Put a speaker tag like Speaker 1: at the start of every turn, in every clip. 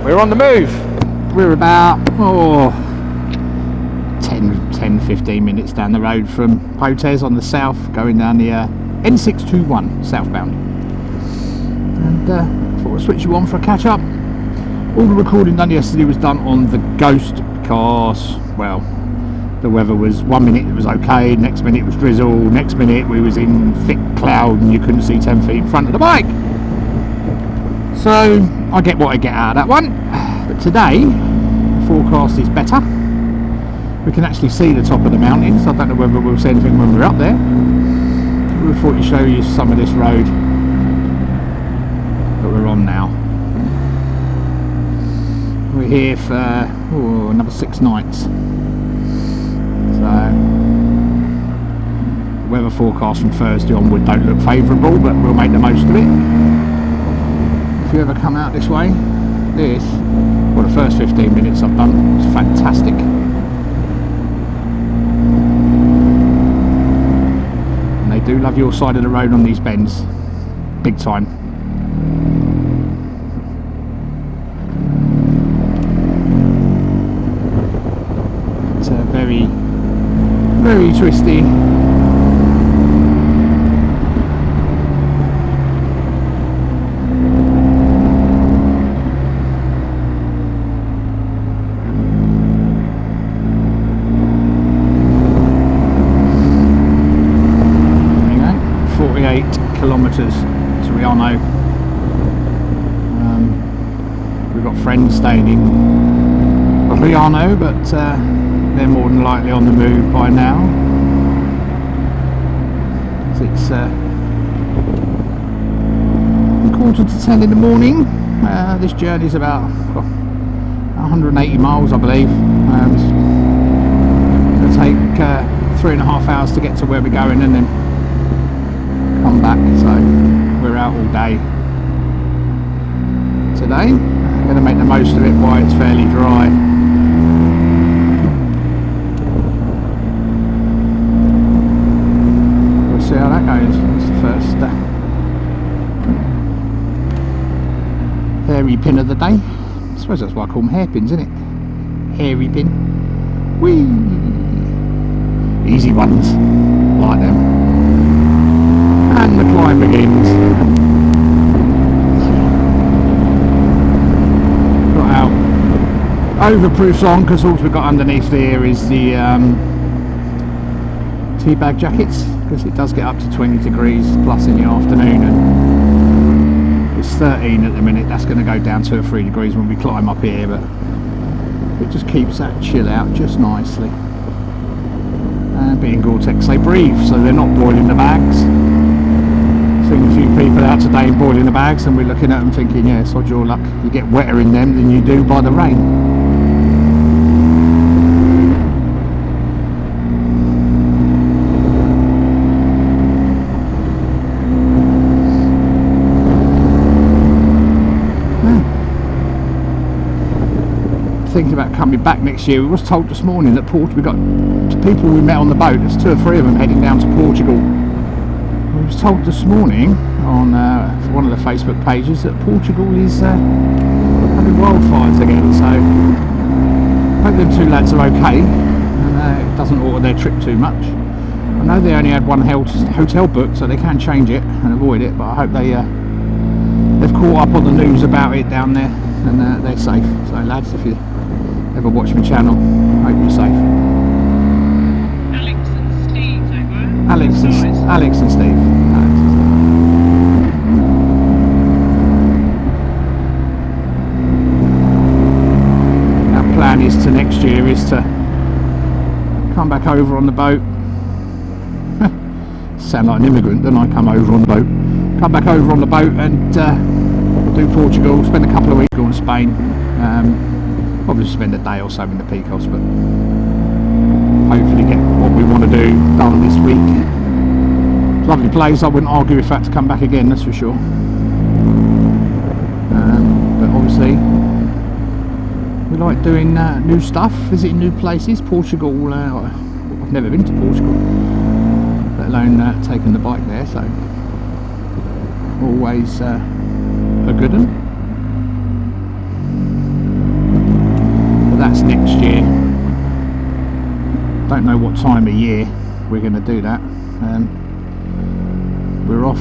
Speaker 1: we're on the move. We're about 10-15 minutes down the road from Potes on the south, going down the N621 southbound. And I thought I'd switch you on for a catch up. All the recording done yesterday was done on the Ghost because, well, the weather was, 1 minute it was okay, next minute it was drizzle, next minute we was in thick cloud and you couldn't see 10 feet in front of the bike. So I get what I get out of that one. But today the forecast is better. We can actually see the top of the mountains. I don't know whether we'll see anything when we're up there. We thought to show you some of this road that we're on now. We're here for another 6 nights. So the weather forecast from Thursday onward don't look favourable, but we'll make the most of it. If you ever come out this way, the first 15 minutes I've done, it's fantastic. And they do love your side of the road on these bends, big time. It's very, very twisty. Kilometres to Riano. We've got friends staying in Riano, but they're more than likely on the move by now. It's 9:45 in the morning. This journey's about 180 miles, I believe. It'll take 3.5 hours to get to where we're going and then come back, so we're out all day today. I'm going to make the most of it while it's fairly dry. We'll see how that goes. It's the first hairy pin of the day. I suppose that's why I call them hairpins, isn't it? Hairy pin. Whee! Easy ones, like them. And the climb begins. Got our overproofs on because all we've got underneath there is the tea bag jackets, because it does get up to 20 degrees plus in the afternoon, and it's 13 at the minute. That's going to go down 2 or 3 degrees when we climb up here, but it just keeps that chill out just nicely. Being Gore-Tex, they breathe, so they're not boiling the bags. Seen a few people out today boiling the bags, and we're looking at them thinking, yeah, sod your luck, you get wetter in them than you do by the rain. Thinking about coming back next year. We was told this morning that we got people we met on the boat, there's 2 or 3 of them heading down to Portugal. I was told this morning on one of the Facebook pages that Portugal is having wildfires again, so I hope them 2 lads are okay and it doesn't alter their trip too much. I know they only had 1 hotel booked, so they can change it and avoid it, but I hope they've caught up on the news about it down there and they're safe. So lads, if you ever watch my channel, I hope you're safe. Alex and Steve. Our plan is to next year is to come back over on the boat. Sound like an immigrant, don't I? Come over on the boat. Come back over on the boat and do Portugal. Spend a couple of weeks going to Spain. Obviously spend a day or so in the Picos, but hopefully get what we want to do done this week. Lovely place. I wouldn't argue if I had to come back again, that's for sure. But obviously we like doing new stuff, visiting new places. Portugal, I've never been to Portugal, let alone taking the bike there, so always a good one. that's next year. Don't know what time of year we're going to do that. We're off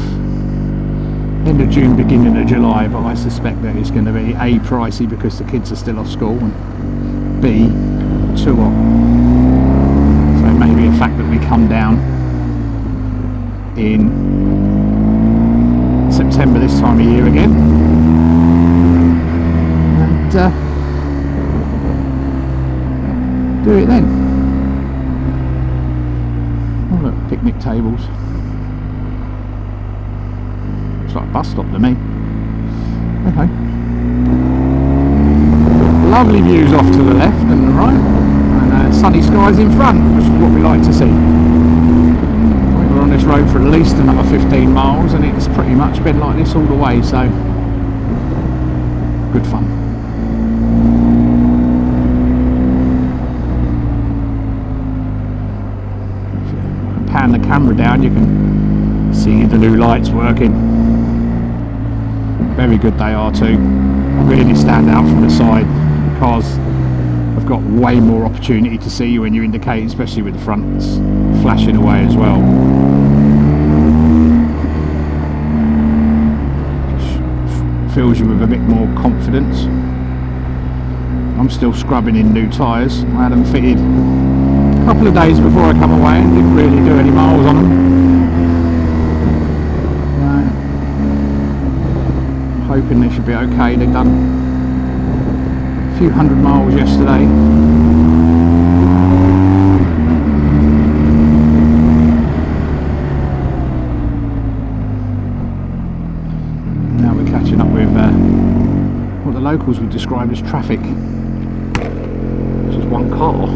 Speaker 1: end of June, beginning of July, but I suspect that it's going to be A, pricey because the kids are still off school, and B, too hot. So maybe the fact that we come down in September this time of year again, and do it then. Oh look, picnic tables. Looks like a bus stop to me. Okay. Lovely views off to the left and the right, and sunny skies in front, which is what we like to see. We're on this road for at least another 15 miles, and it's pretty much been like this all the way, so good fun. If you pan the camera down, you can see the new lights working. Very good they are too. Really stand out from the side. Cars have got way more opportunity to see you when you indicate, especially with the fronts flashing away as well. Just fills you with a bit more confidence. I'm still scrubbing in new tyres. I had them fitted a couple of days before I come away and didn't really do any miles on them. Hoping they should be okay. They've done a few hundred miles yesterday. Now we're catching up with what the locals would describe as traffic. This is one car.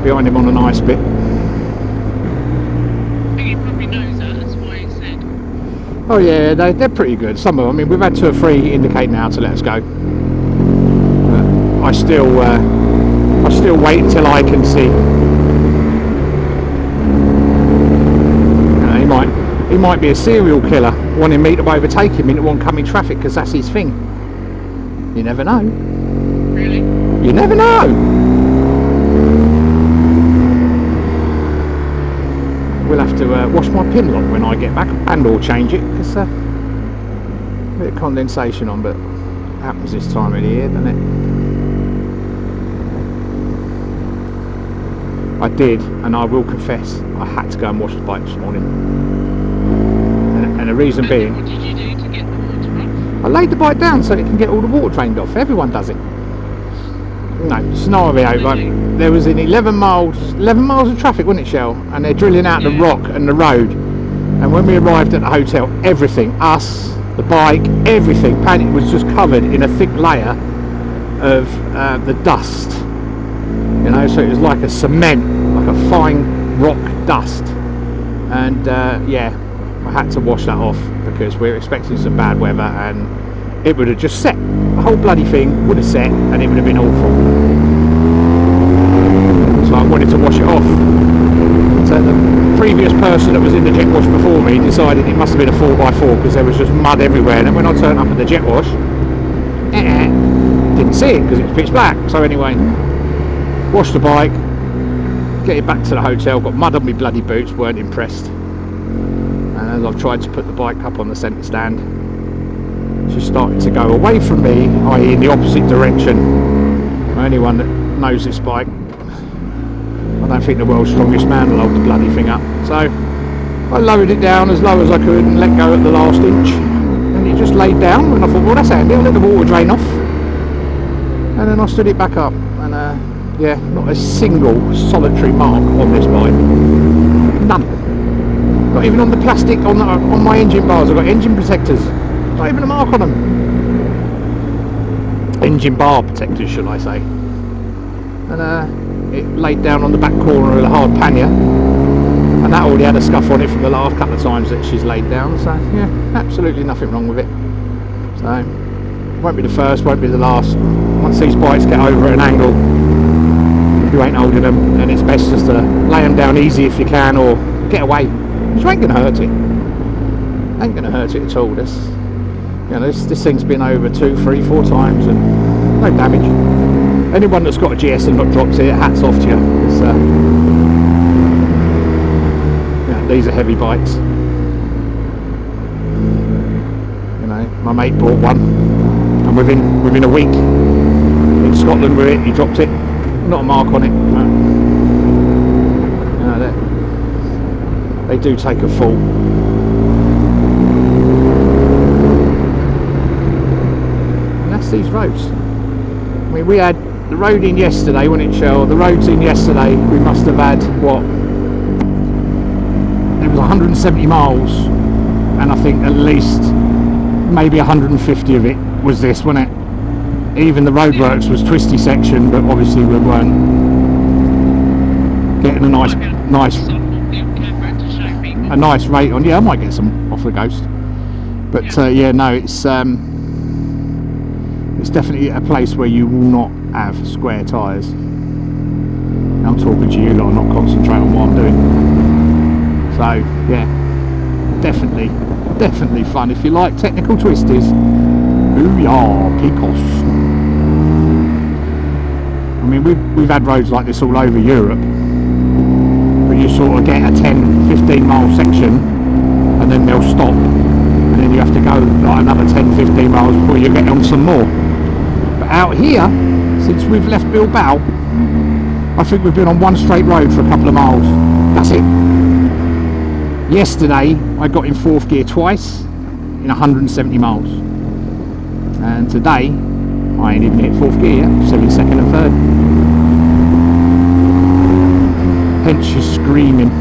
Speaker 1: Behind him on a nice bit.
Speaker 2: I think he probably knows that, that's why he said.
Speaker 1: Oh yeah, they're pretty good. Some of them, I mean, we've had 2 or 3 indicate now to let us go. But I still wait until I can see. He might be a serial killer, wanting me to overtake him into oncoming traffic because that's his thing. You never know.
Speaker 2: Really?
Speaker 1: You never know. We'll have to wash my pin lock when I get back and or change it, because a bit of condensation on, but it happens this time of the year, doesn't it? I did, and I will confess, I had to go and wash the bike this morning. And the reason being...
Speaker 2: What did you do to get the water off?
Speaker 1: I laid the bike down so it can get all the water drained off. Everyone does it. No, scenario, right? There was an 11 miles of traffic, wasn't it, Shell? And they're drilling out the rock and the road. And when we arrived at the hotel, everything, us, the bike, everything, it was just covered in a thick layer of the dust. You know, so it was like a cement, like a fine rock dust. And yeah, I had to wash that off because we were expecting some bad weather, and it would have just set. The whole bloody thing would have set, and it would have been awful. So I wanted to wash it off. So the previous person that was in the jet wash before me decided it must have been a 4x4 because there was just mud everywhere. And then when I turned up at the jet wash, didn't see it because it was pitch black. So anyway, washed the bike, get it back to the hotel, got mud on my bloody boots, weren't impressed. And as I've tried to put the bike up on the centre stand, she's starting to go away from me, i.e. in the opposite direction. Anyone that knows this bike, I don't think the world's strongest man will hold the bloody thing up. So I lowered it down as low as I could and let go at the last inch, and it just laid down, and I thought, well, that's handy, I'll let the water drain off. And then I stood it back up, and yeah, not a single solitary mark on this bike. None. Not even on the plastic on my engine bars. I've got engine protectors. Not even a mark on them. Engine bar protectors, should I say. And it laid down on the back corner of the hard pannier, and that already had a scuff on it from the last couple of times that she's laid down. So yeah, absolutely nothing wrong with it. So won't be the first, won't be the last. Once these bikes get over at an angle you ain't holding them, then it's best just to lay them down easy if you can, or get away, which ain't gonna hurt it. Ain't gonna hurt it at all. This, you know, this thing's been over 2, 3, 4 times and no damage. Anyone that's got a GS and not dropped it, hats off to you. It's, yeah, these are heavy bikes. You know, my mate bought one, and within a week in Scotland with it, he dropped it. Not a mark on it. No. You know, they do take a fall. And that's these roads. I mean, we had the road in yesterday, wasn't it, Shell? The roads in yesterday, we must have had, what? It was 170 miles, and I think at least maybe 150 of it was this, wasn't it? Even the roadworks was twisty section, but obviously we weren't getting a nice rate on. Yeah, I might get some off the Ghost, but yeah, no, it's definitely a place where you will not have square tyres. I'm talking to you lot, I'm not concentrating on what I'm doing. So yeah, definitely fun if you like technical twisties. Booyah, picos. I mean, we've had roads like this all over Europe, but you sort of get a 10-15 mile section and then they'll stop, and then you have to go like another 10-15 miles before you get on some more. But out here, since we've left Bilbao, I think we've been on one straight road for a couple of miles. That's it. Yesterday I got in 4th gear twice in 170 miles, and today I ain't even hit 4th gear yet, still in 2nd and 3rd. Hence she's screaming.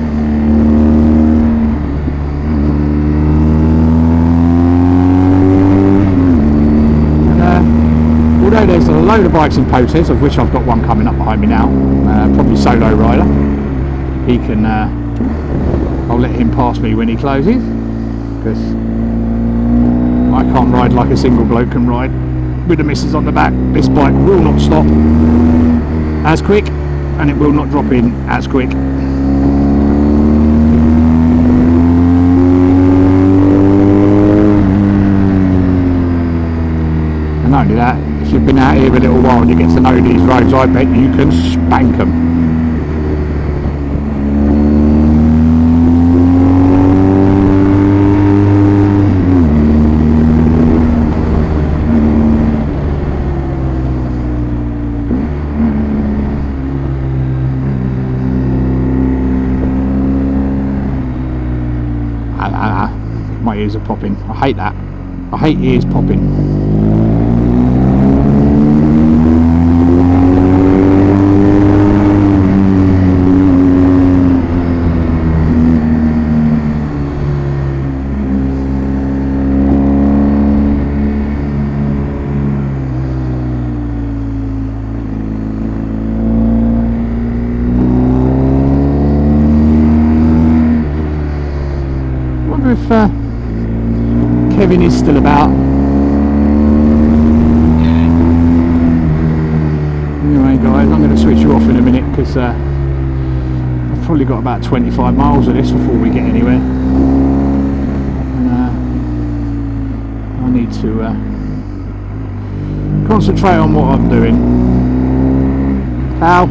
Speaker 1: And although there's a load of bikes in Potes, of which I've got one coming up behind me now, probably solo rider, he can, I'll let him pass me when he closes, because I can't ride like a single bloke can ride with the missus on the back. This bike will not stop as quick, and it will not drop in as quick. And not only that, if you've been out here a little while and you get to know these roads, I bet you can spank them. My ears are popping. I hate that. I hate ears popping. I wonder if Kevin is still about. Anyway guys, I'm going to switch you off in a minute, because I've probably got about 25 miles of this before we get anywhere, and I need to concentrate on what I'm doing. How?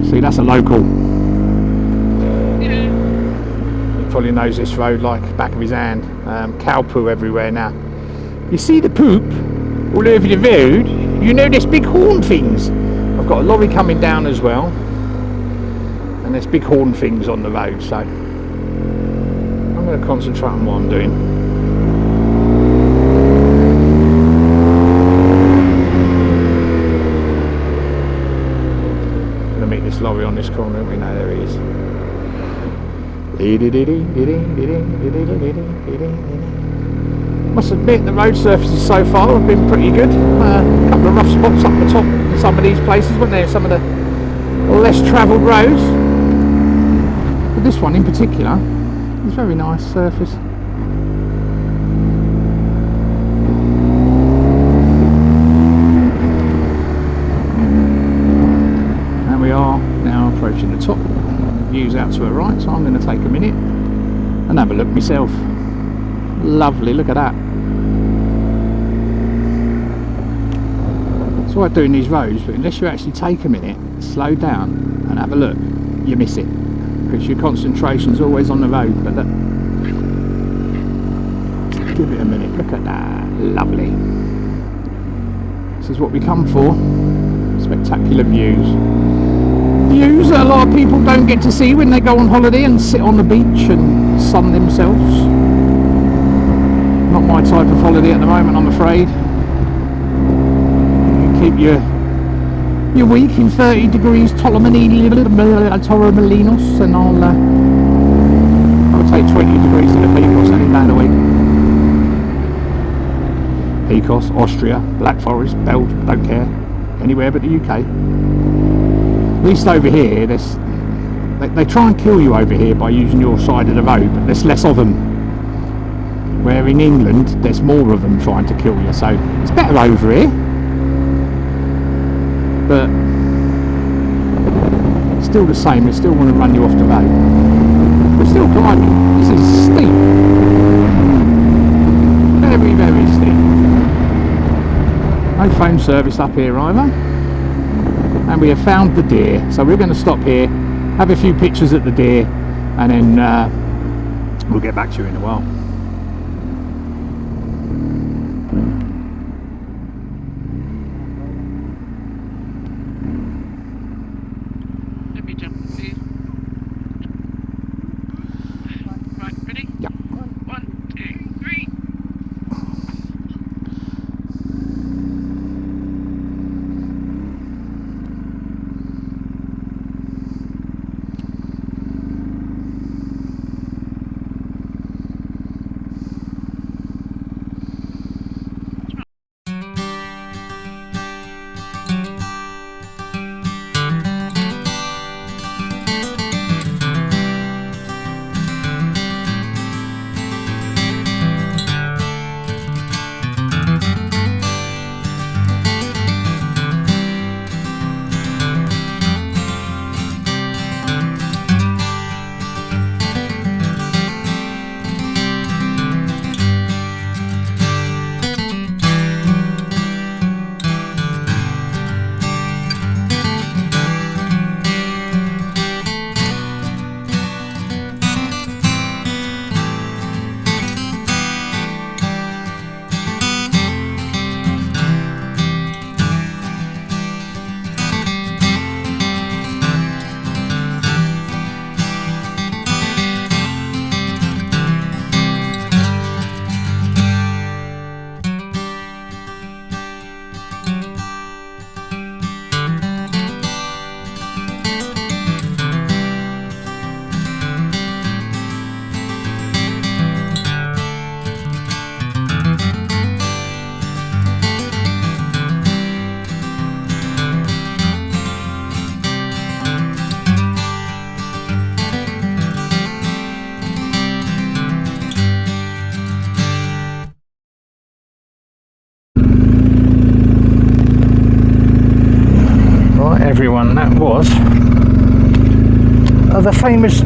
Speaker 1: See, that's a local.
Speaker 2: Yeah.
Speaker 1: He probably knows this road like the back of his hand. Cow poo everywhere now. You see the poop all over the road? You know there's big horn things. I've got a lorry coming down as well, and there's big horn things on the road, so I'm going to concentrate on what I'm doing. Lorry on this corner, we know there he is. Must admit the road surfaces so far have been pretty good. A couple of rough spots up the top in some of these places, weren't there? Some of the less travelled roads. But this one in particular is very nice surface. And we are now approaching the top. The view's out to the right, so I'm going to take a minute and have a look myself. Lovely, look at that. It's all right doing these roads, but unless you actually take a minute, slow down and have a look, you miss it, because your concentration's always on the road. But look, just give it a minute. Look at that, lovely. This is what we come for, spectacular views. Views that a lot of people don't get to see when they go on holiday and sit on the beach and sun themselves. Not my type of holiday at the moment, I'm afraid. You keep your week in 30 degrees Torremolinos, and I'll take 20 degrees to the picos any day of the week. Picos, Austria, Black Forest, Belgium, don't care. Anywhere but the UK. At least over here, they try and kill you over here by using your side of the road, but there's less of them. Where in England there's more of them trying to kill you, so it's better over here. But still the same, they still want to run you off the road. We're still climbing. This is steep. Very, very steep. No phone service up here either. And we have found the deer, so we're going to stop here, have a few pictures at the deer, and then we'll get back to you in a while.
Speaker 2: Let me jump, please. Right, ready?
Speaker 1: Yeah.
Speaker 2: 1, 2, 3.
Speaker 1: Everyone, that was the famous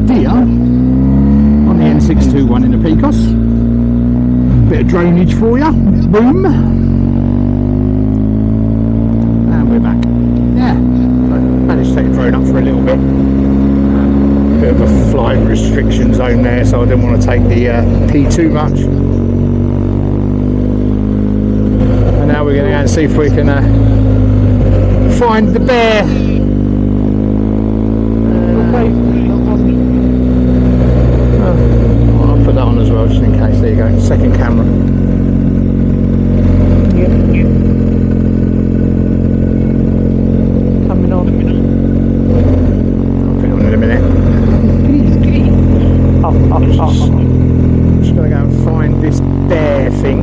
Speaker 1: deer on the N621 in the Picos. Bit of drainage for you, boom, and we're back. Yeah, I managed to take the drone up for a little bit. Bit of a flight restriction zone there, so I didn't want to take the P too much. Now we're going to go and see if we can find the bear. I'll put that on as well, just in case. There you go, second camera. Coming on. I'll put it on in a minute. I'm just going to go and find this bear thing.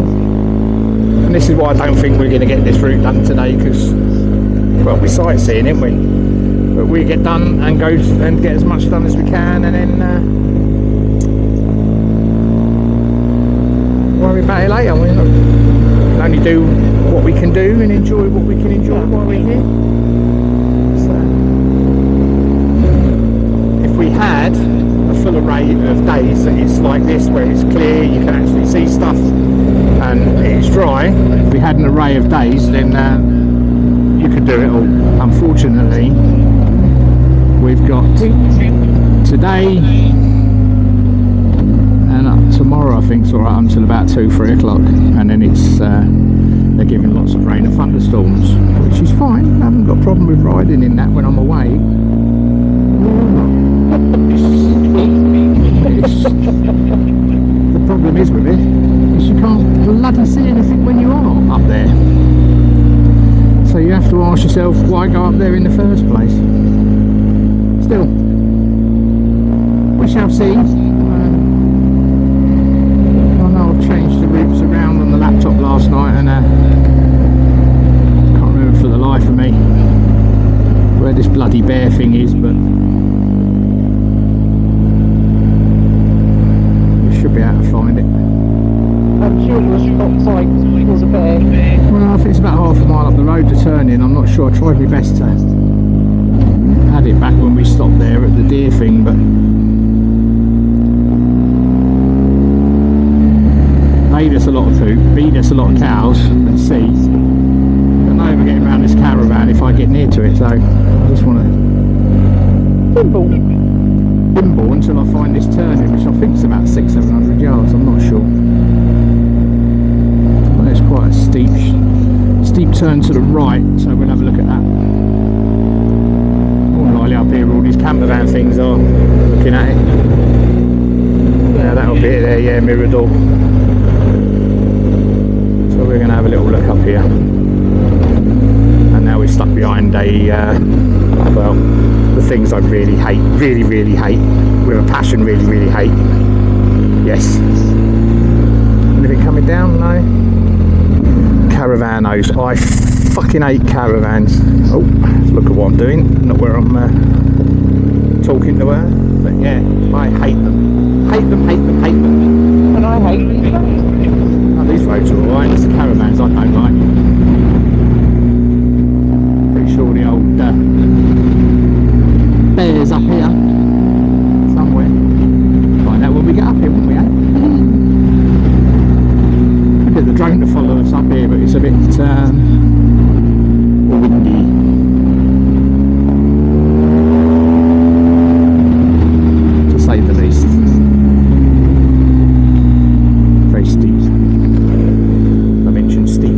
Speaker 1: And this is why I don't think we're going to get this route done today, because, well, we're sightseeing, aren't we? But we get done and go and get as much done as we can, and then worry about it later. We can only do what we can do and enjoy what we can enjoy while we're here. So, if we had a full array of days that it's like this, where it's clear, you can actually see stuff and it's dry, if we had an array of days, then you could do it all. Unfortunately, we've got today and tomorrow, I think, it's alright until about 2-3 o'clock, and then it's they're giving lots of rain and thunderstorms, which is fine. I haven't got a problem with riding in that when I'm away. The problem is with it is you can't bloody see anything when you are up there. So you have to ask yourself, why go up there in the first place? Still, we shall see. I know I've changed the routes around on the laptop last night, and can't remember for the life of me where this bloody bear thing is, but we should be able to find it.
Speaker 3: I'm sure it was outside because it was a bear.
Speaker 1: Well, I think it's about half a mile up the road to turn in. I'm not sure. I tried my best to add it back when we stopped there at the deer thing, but A, there's a lot of poop, B, there's a lot of cows, and C, I don't know if we're getting around this caravan if I get near to it, so I just want to bimble until I find this turning, which I think is about 600-700 yards. I'm not sure. Well, it's quite a steep turn to the right, so we'll have a look at that. More likely up here where all these camper van things are, looking at it. Yeah, that'll be it there, yeah, Mirador. So we're going to have a little look up here. And now we're stuck behind a, well, the things I really hate, really hate, with a passion, really hate. Yes. Anything coming down? No. Caravanos. I fucking hate caravans. Oh, look at what I'm doing. Not where I'm talking to her. But yeah, I hate them. Hate them.
Speaker 3: And I hate these roads.
Speaker 1: Oh, these roads are alright. It's the caravans I don't like. Pretty sure the old bears up here somewhere. Find out when we get up here, won't we, eh? We'll get the drone to follow us up here, but it's a bit windy. To say the least. Very steep. I mentioned steep.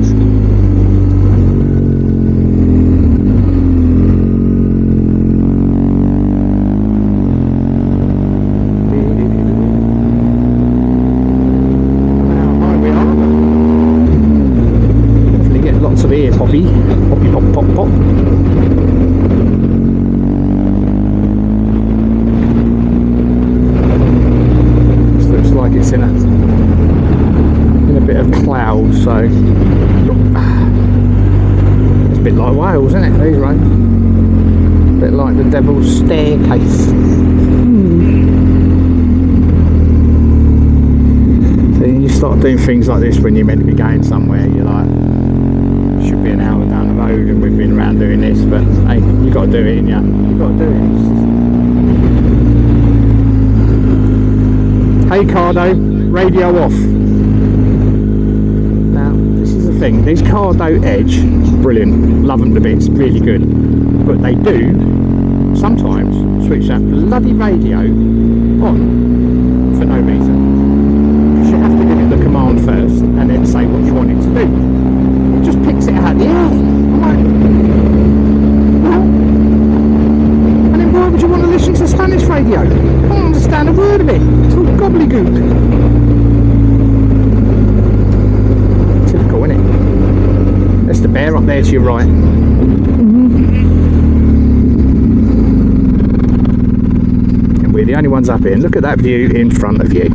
Speaker 1: Poppy, pop, pop, pop. This looks like it's in a bit of cloud, so it's a bit like Wales, isn't it? These roads, a bit like the Devil's Staircase. So you start doing things like this when you're meant to be going somewhere. You're like, should be an hour down the road and we've been around doing this, but hey, you got to do it, innit? You got to do it. Hey Cardo, radio off. Now this is the thing, these Cardo Edge, brilliant, love them to bits, really good, but they do sometimes switch that bloody radio on for no reason, because you have to give it the command first and then say what you want it to do. Just picks it out of the air. I'm like, well, and then why would you want to listen to Spanish radio? I don't understand a word of it. It's all gobbledygook. Typical, isn't it? There's the bear up there to your right. And we're the only ones up here. And look at that view in front of you.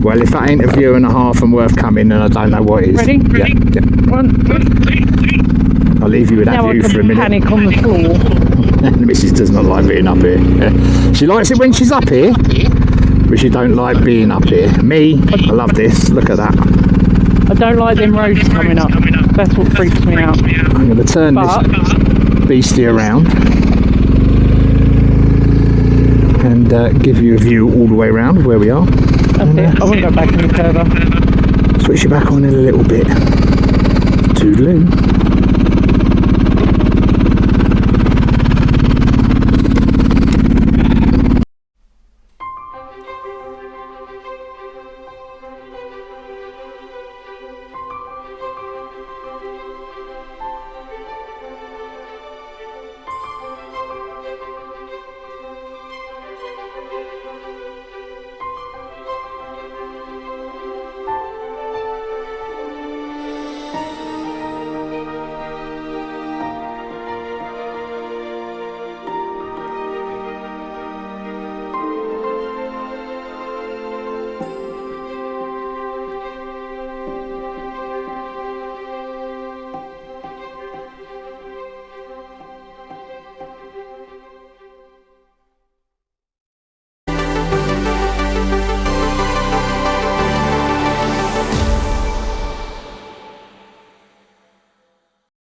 Speaker 1: Well, if that ain't a view and a half and worth coming, then I don't know what is.
Speaker 3: Ready?
Speaker 1: Yeah, yeah.
Speaker 3: 1, 2.
Speaker 1: I'll leave you with that
Speaker 3: Now I
Speaker 1: view
Speaker 3: can
Speaker 1: for a minute.
Speaker 3: panic on the floor.
Speaker 1: The missus does not like being up here. She likes it when she's up here, but she don't like being up here. Me, I love this. Look at that.
Speaker 3: I don't like them roads coming up. That's what freaks me out.
Speaker 1: I'm going to turn this beastie around and give you a view all the way around of where we are.
Speaker 3: That's it. I won't go back any further.
Speaker 1: Switch it back on in a little bit. Toodaloo.